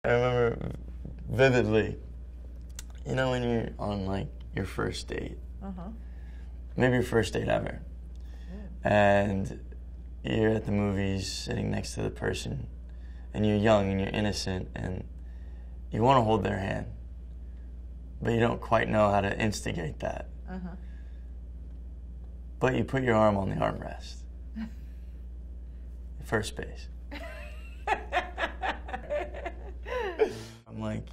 I remember vividly, you know, when you're on like your first date, maybe your first date ever, and you're at the movies sitting next to the person, and you're young and you're innocent, and you want to hold their hand, but you don't quite know how to instigate that. But you put your arm on the armrest. First base. I'm like,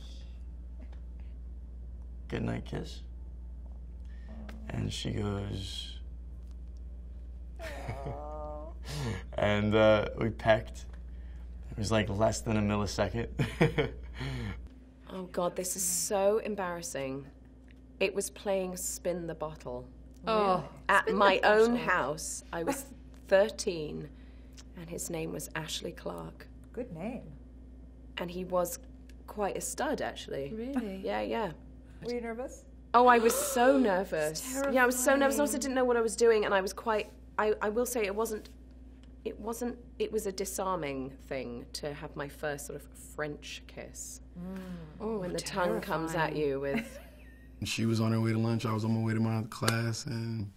good night kiss. And she goes, and we pecked. It was like less than a millisecond. Oh God, this is so embarrassing. It was playing Spin the Bottle. Oh, at my own house. I was 13, and his name was Ashley Clark. Good name. And he was quite a stud, actually. really? Yeah, yeah. Were you nervous? Oh, I was so nervous. Terrifying. Yeah, I was so nervous. I also didn't know what I was doing, and I was quite. I will say it was a disarming thing to have my first sort of French kiss. Oh, When the tongue comes at you with. She was on her way to lunch. I was on my way to my class, and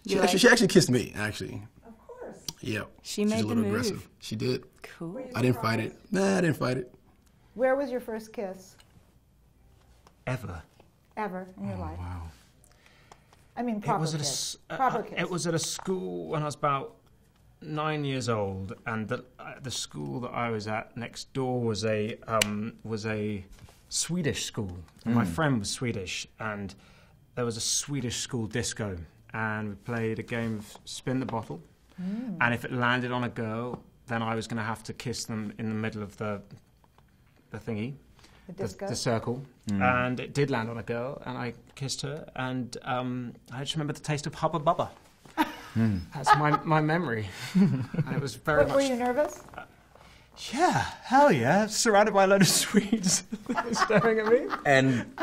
she actually kissed me. Actually. Of course. Yep. She made She's a little the move. aggressive. She did. Cool. I didn't fight it. Nah, I didn't fight it. Where was your first kiss Ever. ever in your life? Wow. I mean, proper kiss. Proper kiss. It was at a school when I was about 9 years old, and the school that I was at next door was a Swedish school. And my friend was Swedish, and there was a Swedish school disco, and we played a game of Spin the Bottle. And if it landed on a girl, then I was going to have to kiss them in the middle of the thingy. The disco? The circle. And it did land on a girl, and I kissed her, and I just remember the taste of Hubba Bubba. That's my memory. And it was very much... Were you nervous? Yeah, hell yeah. Surrounded by a load of Swedes staring at me. And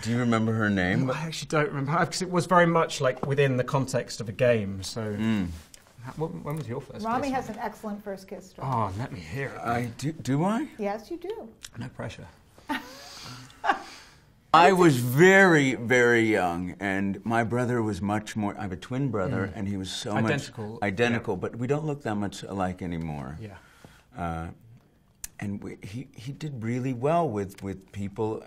do you remember her name? I actually don't remember, because it was very much like within the context of a game, so... When was your first Rami kiss? has an excellent first kiss story. Oh, let me hear it. Do I? Yes, you do. No pressure. I was very, very young, and my brother was much more. I have a twin brother, and he was so Identical. identical, but we don't look that much alike anymore. Yeah. And he did really well with people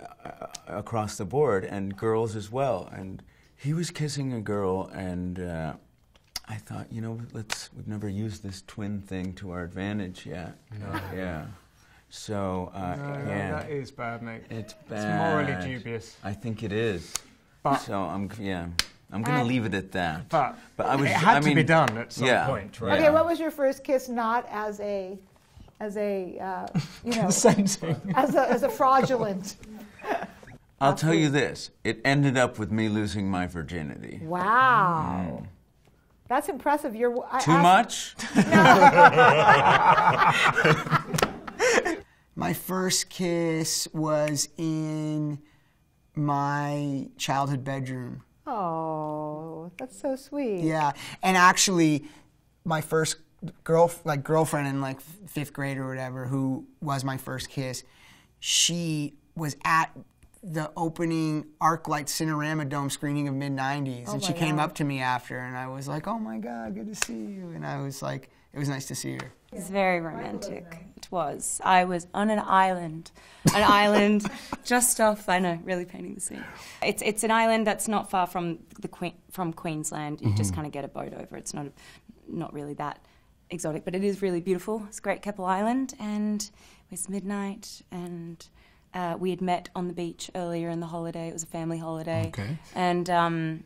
across the board, and girls as well. And he was kissing a girl, and I thought, you know, we've never used this twin thing to our advantage yet. No. Yeah. So, yeah. That is bad, mate. It's bad. It's morally dubious. I think it is. But so I'm going to leave it at that. But it had to be done at some point, right? Okay, what was your first kiss? Not as a you know, The same thing. as a fraudulent. I'll tell you this. It ended up with me losing my virginity. Wow. That's impressive. Too much? My first kiss was in my childhood bedroom. Oh, that's so sweet. Yeah, and actually, my first girlfriend in like fifth grade or whatever, who was my first kiss, she was at the opening ArcLight Cinerama Dome screening of mid-90s, and she came up to me after, and I was like, oh my God, good to see you. And I was like, it was nice to see her. It was very romantic. It was. I was on an island just off. I know, really painting the scene. It's an island that's not far from from Queensland. You just kind of get a boat over. It's not really that exotic, but it is really beautiful. It's Great Keppel Island, and it was midnight, and we had met on the beach earlier in the holiday. It was a family holiday. Okay. And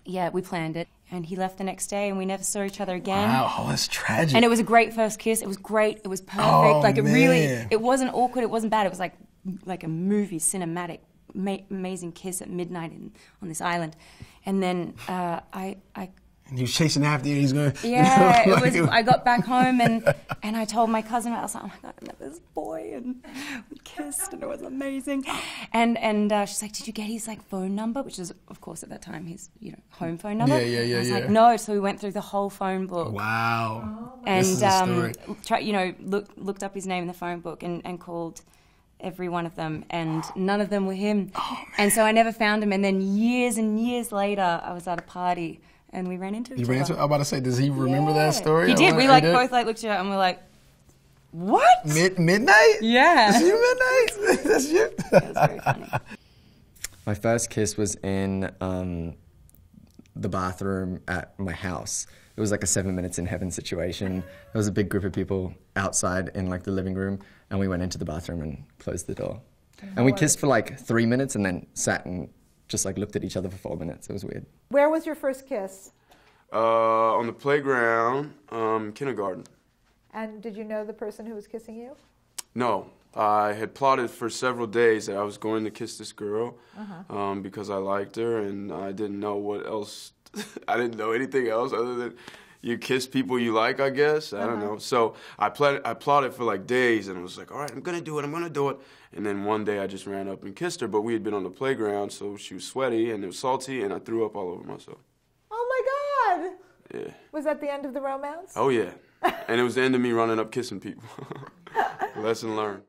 yeah, we planned it. And he left the next day, and we never saw each other again. Wow, oh, that's tragic. And it was a great first kiss. It was great. It was perfect. Oh, like it man. really, it wasn't awkward. It wasn't bad. It was like a movie, cinematic, amazing kiss at midnight on this island. And then And he was chasing after you, and he's going... Yeah, you know, it was. I got back home, and I told my cousin, I was like, oh my God, I met this boy, and we kissed, and it was amazing. And she's like, did you get his like phone number? Which is, of course, at that time, his home phone number. Yeah. I was like, no. So we went through the whole phone book. Wow. And this is a story. looked up his name in the phone book and called every one of them, and none of them were him. And so I never found him. And then years and years later, I was at a party and we ran into each other. I'm about to say, does he remember that story? He did. We both looked at each other and we're like, what? Midnight? Yeah. Is you midnight? That's you? It was very funny. My first kiss was in the bathroom at my house. It was like a 7 minutes in heaven situation. There was a big group of people outside in like the living room, and we went into the bathroom and closed the door. And we kissed for like 3 minutes and then sat and just like looked at each other for 4 minutes. It was weird. Where was your first kiss? On the playground, kindergarten. And did you know the person who was kissing you? No. I had plotted for several days that I was going to kiss this girl because I liked her, and I didn't know what else. I didn't know anything else other than you kiss people you like, I guess. I don't know. So I plotted for like days, and I was like, all right, I'm going to do it. And then one day I just ran up and kissed her, but we had been on the playground, so she was sweaty and it was salty, and I threw up all over myself. Oh, my God. Yeah. Was that the end of the romance? Oh, yeah. And it was the end of me running up kissing people. Lesson learned.